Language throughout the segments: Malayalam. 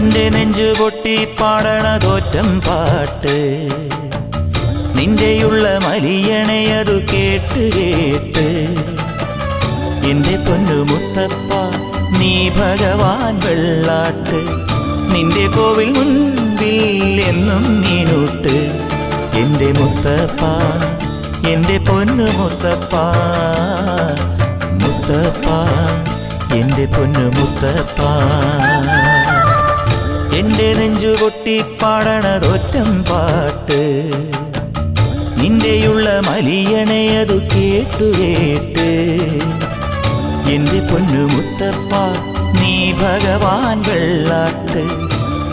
എന്റെ നെഞ്ചു പൊട്ടി പാടണതോറ്റം പാട്ട് നിന്റെയുള്ള മലിയണയതു കേട്ട് കേട്ട് എന്റെ പൊന്നു മുത്തപ്പ നീ ഭഗവാൻ വെള്ളാട്ട് നിന്റെ കോവിൽ മുൻപിൽ എന്നും നീനൂട്ട് എന്റെ മുത്തപ്പ എന്റെ പൊന്നു മുത്തപ്പ മുത്തപ്പ എന്റെ പൊന്നു മുത്തപ്പ എന്റെ നെഞ്ചു പൊട്ടി പാടണതൊറ്റം പാട്ട് നിന്റെയുള്ള മലിയണയതു കേട്ടു കേട്ട് എന്റെ പൊന്നു മുത്തപ്പ നീ ഭഗവാൻ വെള്ളാട്ട്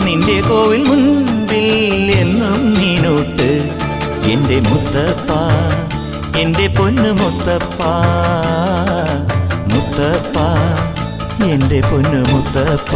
നിന്റെ കോവിൽ മുൻപിൽ എന്നും നീനൂട്ട് എന്റെ മുത്തപ്പ എന്റെ പൊന്നു മുത്തപ്പ മുത്തപ്പ എന്റെ പൊന്നു മുത്തപ്പ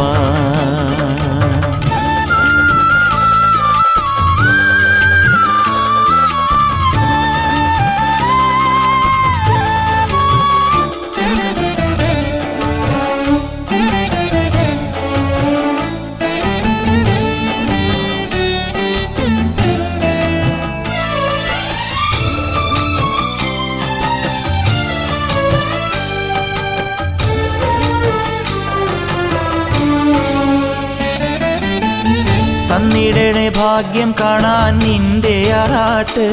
തന്നിടണേ ഭാഗ്യം കാണാൻ നിന്റെ ആറാട്ട്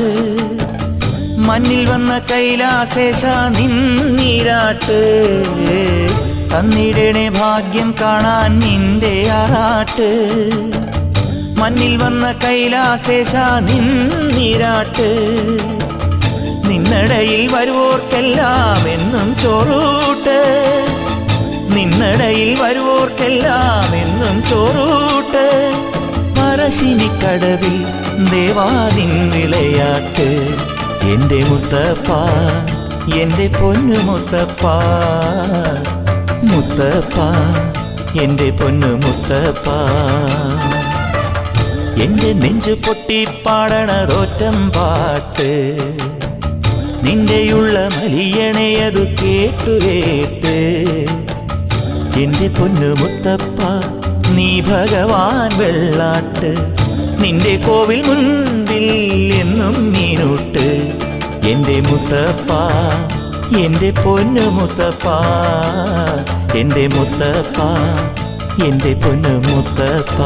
മണ്ണിൽ വന്ന കൈലാസേശ നിന്നീരാട്ട് തന്നിടണേ ഭാഗ്യം കാണാൻ നിന്റെ ആറാട്ട് മണ്ണിൽ വന്ന കൈലാസേശ നിന്നീരാട്ട് നിന്നടയിൽ വരുവോർക്കെല്ലാം എന്നും ചോറൂട്ട് നിന്നടയിൽ വരുവോർക്കെല്ലാം എന്നും ചോറൂട്ട് പറശ്ശിനിക്കടവിൽ ദേവാദിൻ വിളയാട്ട് എന്റെ മുത്തപ്പ എന്റെ പൊന്നു മുത്തപ്പ മുത്തപ്പ എന്റെ പൊന്നു മുത്തപ്പ എന്റെ നെഞ്ചു പൊട്ടി പാടണതൊറ്റം പാട്ട് നിന്റെയുള്ള മലിയണയതു കേട്ടു കേട്ട് എന്റെ പൊന്നു മുത്തപ്പ നീ ഭഗവാൻ വെള്ളാട്ട് നിന്റെ കോവിൽ മുൻപിൽ എന്നും നീനൂട്ട് എന്റെ മുത്തപ്പ എന്റെ പൊന്നു മുത്തപ്പ എന്റെ മുത്തപ്പ എന്റെ പൊന്നു മുത്തപ്പ